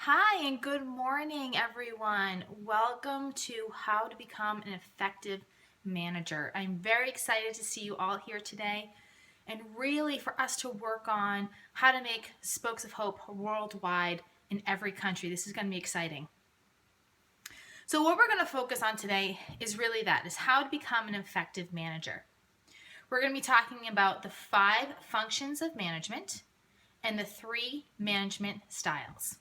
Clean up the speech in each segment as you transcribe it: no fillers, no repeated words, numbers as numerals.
Hi, and good morning, everyone. Welcome to How to Become an Effective Manager. I'm very excited to see you all here today and really for us to work on how to make Spokes of Hope worldwide in every country. This is going to be exciting. So what we're going to focus on today is really is how to become an effective manager. We're going to be talking about the 5 functions of management and the 3 management styles.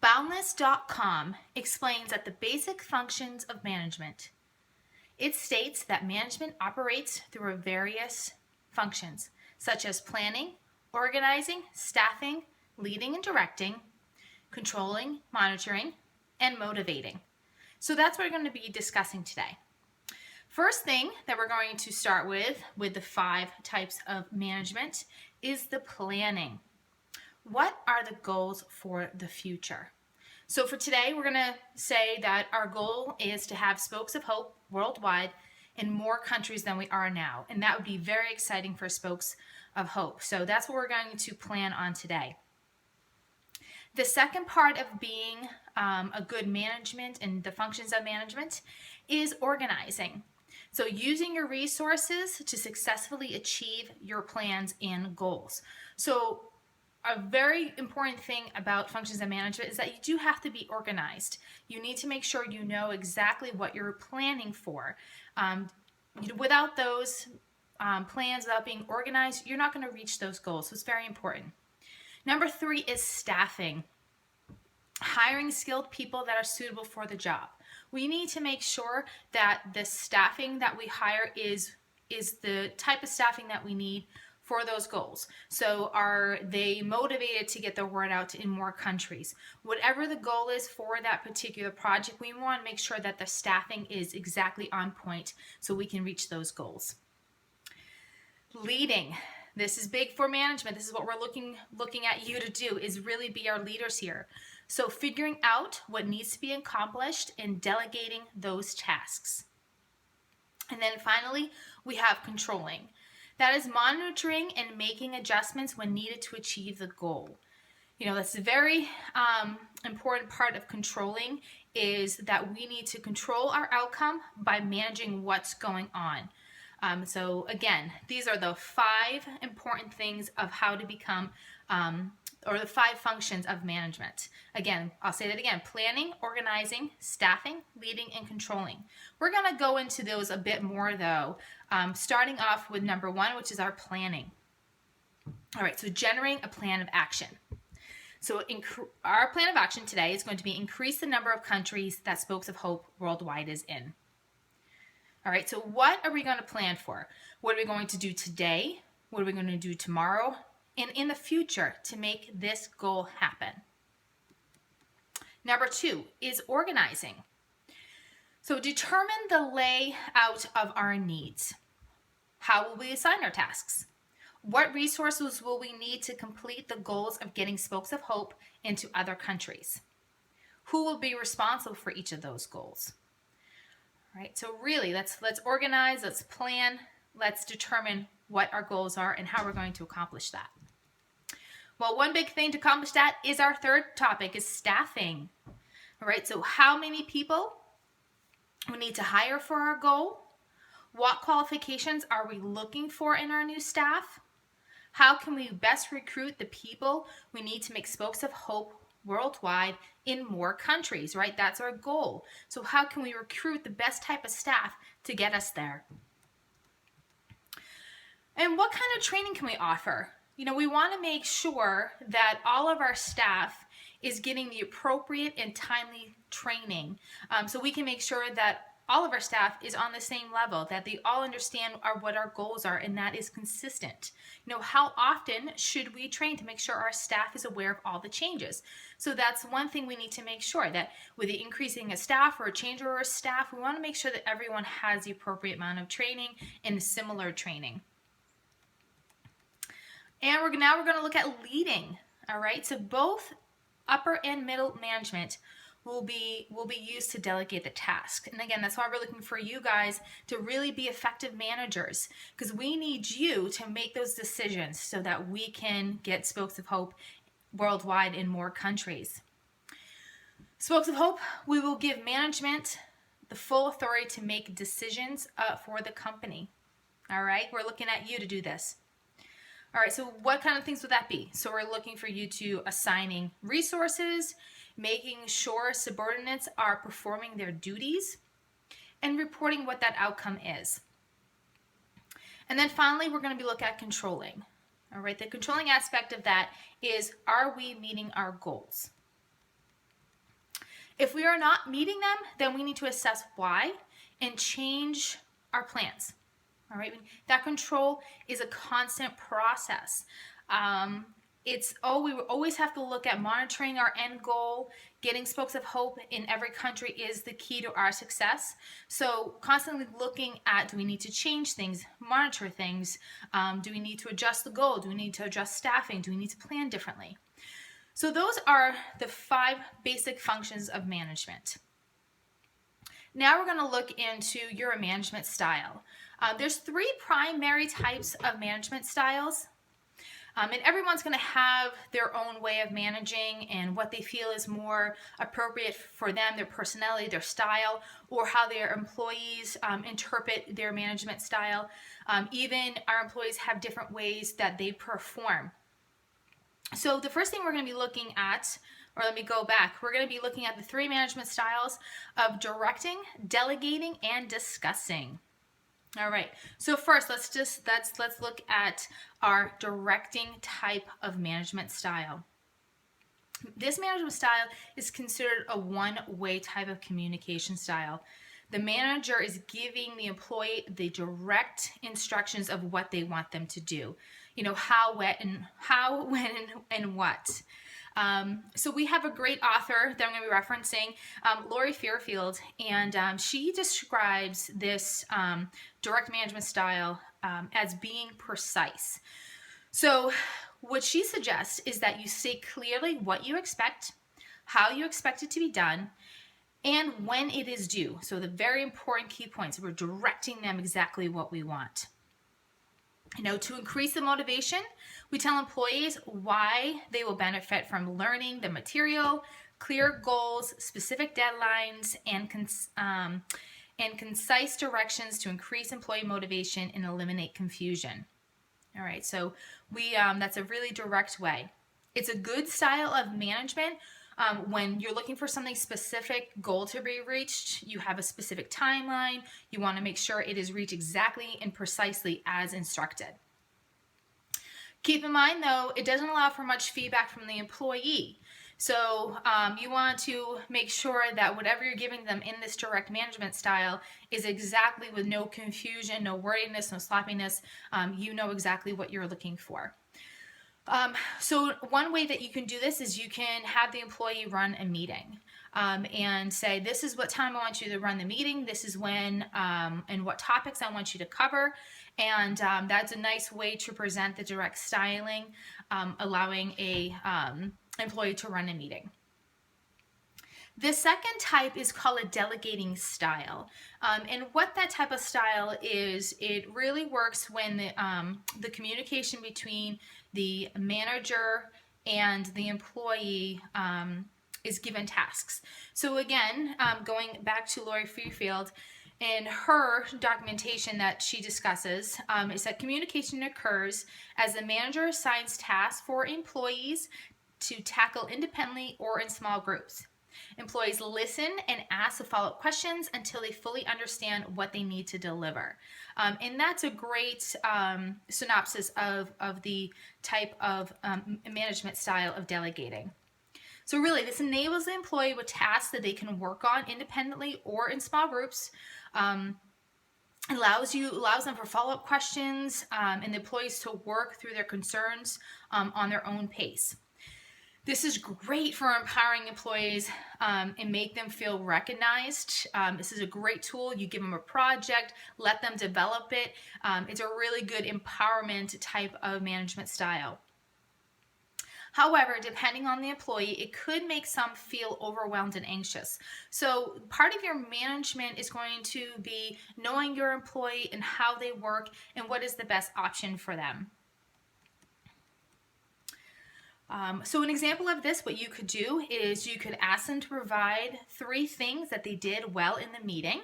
Boundless.com explains that the basic functions of management. It states that management operates through various functions, such as planning, organizing, staffing, leading and directing, controlling, monitoring, and motivating. So that's what we're going to be discussing today. First thing that we're going to start with the 5 types of management, is the planning. What are the goals for the future? So for today, we're going to say that our goal is to have Spokes of Hope worldwide in more countries than we are now. And that would be very exciting for Spokes of Hope. So that's what we're going to plan on today. The second part of being a good management and the functions of management is organizing. So using your resources to successfully achieve your plans and goals. So a very important thing about functions of management is that you do have to be organized. You need to make sure you know exactly what you're planning for. Without those plans, without being organized, you're not going to reach those goals. So it's very important. Number 3 is staffing. Hiring skilled people that are suitable for the job. We need to make sure that the staffing that we hire is the type of staffing that we need for those goals. So are they motivated to get the word out in more countries? Whatever the goal is for that particular project, we want to make sure that the staffing is exactly on point so we can reach those goals. Leading. This is big for management. This is what we're looking at you to do, is really be our leaders here. So figuring out what needs to be accomplished and delegating those tasks. And then finally, we have controlling. That is monitoring and making adjustments when needed to achieve the goal. That's a very important part of controlling, is that we need to control our outcome by managing what's going on. So again, these are the 5 important things of how to become, or the 5 functions of management. Again, I'll say that again: planning, organizing, staffing, leading, and controlling. We're going to go into those a bit more though, starting off with number 1, which is our planning. All right, so generating a plan of action. So our plan of action today is going to be increase the number of countries that Spokes of Hope worldwide is in. All right, so what are we going to plan for? What are we going to do today? What are we going to do tomorrow? And in the future to make this goal happen? Number 2 is organizing. So determine the layout of our needs. How will we assign our tasks? What resources will we need to complete the goals of getting Spokes of Hope into other countries? Who will be responsible for each of those goals? All right, so really let's organize, let's plan, let's determine what our goals are and how we're going to accomplish that. Well, one big thing to accomplish that is our third topic, is staffing. All right, so how many people we need to hire for our goal? What qualifications are we looking for in our new staff? How can we best recruit the people we need to make Spokes of Hope worldwide in more countries, right? That's our goal. So how can we recruit the best type of staff to get us there? And what kind of training can we offer? We want to make sure that all of our staff is getting the appropriate and timely training, so we can make sure that all of our staff is on the same level, that they all understand what our goals are, and that is consistent. How often should we train to make sure our staff is aware of all the changes? So that's one thing we need to make sure, that with the increasing of staff or a change of our staff, we want to make sure that everyone has the appropriate amount of training and similar training. And now we're going to look at leading. All right, so both upper and middle management will be used to delegate the task. And again, that's why we're looking for you guys to really be effective managers, because we need you to make those decisions so that we can get Spokes of Hope worldwide in more countries. Spokes of Hope, we will give management the full authority to make decisions for the company. All right, we're looking at you to do this. All right, so what kind of things would that be? So we're looking for you to assigning resources, making sure subordinates are performing their duties, and reporting what that outcome is. And then finally, we're going to be looking at controlling. All right, the controlling aspect of that is, are we meeting our goals? If we are not meeting them, then we need to assess why and change our plans. All right, that control is a constant process. We always have to look at monitoring our end goal. Getting Spokes of Hope in every country is the key to our success. So constantly looking at, do we need to change things, monitor things? Do we need to adjust the goal? Do we need to adjust staffing? Do we need to plan differently? So those are the 5 basic functions of management. Now we're going to look into your management style. There's 3 primary types of management styles. And everyone's going to have their own way of managing and what they feel is more appropriate for them, their personality, their style, or how their employees interpret their management style. Even our employees have different ways that they perform. So the first thing we're going to be looking at, or let me go back, we're going to be looking at the 3 management styles of directing, delegating, and discussing. All right, so first let's look at our directing type of management style. This management style is considered a one-way type of communication style. The manager is giving the employee the direct instructions of what they want them to do. You know, how, when, and what. So we have a great author that I'm going to be referencing, Lori Fairfield, and she describes this direct management style as being precise. So what she suggests is that you say clearly what you expect, how you expect it to be done, and when it is due. So the very important key points, we're directing them exactly what we want. You know, to increase the motivation, we tell employees why they will benefit from learning the material, clear goals, specific deadlines, and concise directions to increase employee motivation and eliminate confusion. All right, so that's a really direct way. It's a good style of management when you're looking for something specific goal to be reached. You have a specific timeline. You want to make sure it is reached exactly and precisely as instructed. Keep in mind, though, it doesn't allow for much feedback from the employee. So you want to make sure that whatever you're giving them in this direct management style is exactly with no confusion, no worriedness, no sloppiness. You know exactly what you're looking for. So one way that you can do this is you can have the employee run a meeting and say, this is what time I want you to run the meeting. This is when and what topics I want you to cover. And that's a nice way to present the direct styling, allowing a employee to run a meeting. The second type is called a delegating style. And what that type of style is, it really works when the communication between the manager and the employee is given tasks. So again, going back to Lori Fairfield, in her documentation that she discusses, is that communication occurs as the manager assigns tasks for employees to tackle independently or in small groups. Employees listen and ask the follow-up questions until they fully understand what they need to deliver. And that's a great synopsis of the type of management style of delegating. So really, this enables the employee with tasks that they can work on independently or in small groups. Allows them for follow-up questions and the employees to work through their concerns on their own pace. This is great for empowering employees and make them feel recognized. This is a great tool. You give them a project, let them develop it. It's a really good empowerment type of management style. However, depending on the employee, it could make some feel overwhelmed and anxious. So part of your management is going to be knowing your employee and how they work and what is the best option for them. So an example of this, what you could do is you could ask them to provide 3 things that they did well in the meeting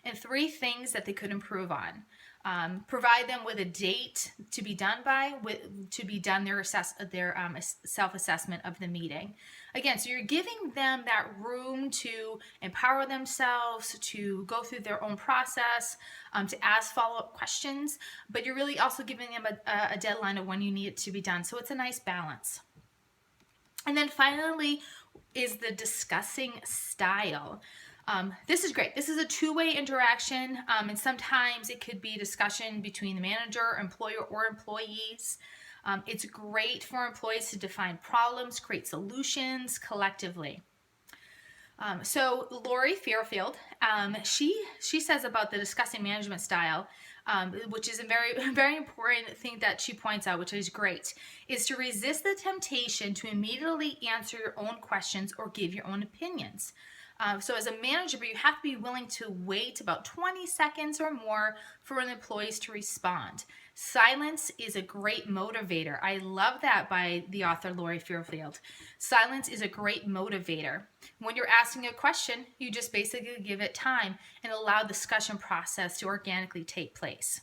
and 3 things that they could improve on. Provide them with a date to be done by, to be done their self-assessment of the meeting. Again, so you're giving them that room to empower themselves, to go through their own process, to ask follow-up questions, but you're really also giving them a deadline of when you need it to be done. So it's a nice balance. And then finally is the discussing style. This is great. This is a two-way interaction, and sometimes it could be discussion between the manager, employer, or employees. It's great for employees to define problems, create solutions collectively. So Lori Fairfield, she says about the discussing management style, which is a very important thing that she points out, which is great, is to resist the temptation to immediately answer your own questions or give your own opinions. So as a manager, you have to be willing to wait about 20 seconds or more for an employee to respond. Silence is a great motivator. I love that by the author Lori Fairfield. Silence is a great motivator. When you're asking a question, you just basically give it time and allow the discussion process to organically take place.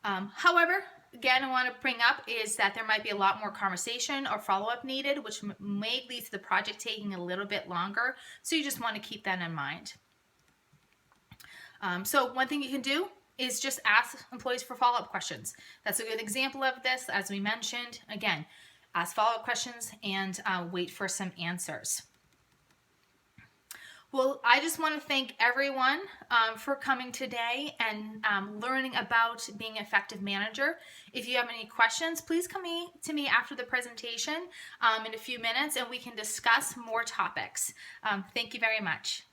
However, again, I want to bring up is that there might be a lot more conversation or follow-up needed, which may lead to the project taking a little bit longer. So you just want to keep that in mind. So one thing you can do is just ask employees for follow-up questions. That's a good example of this. As we mentioned, again, ask follow-up questions and wait for some answers. Well, I just want to thank everyone for coming today and learning about being an effective manager. If you have any questions, please come to me after the presentation in a few minutes and we can discuss more topics. Thank you very much.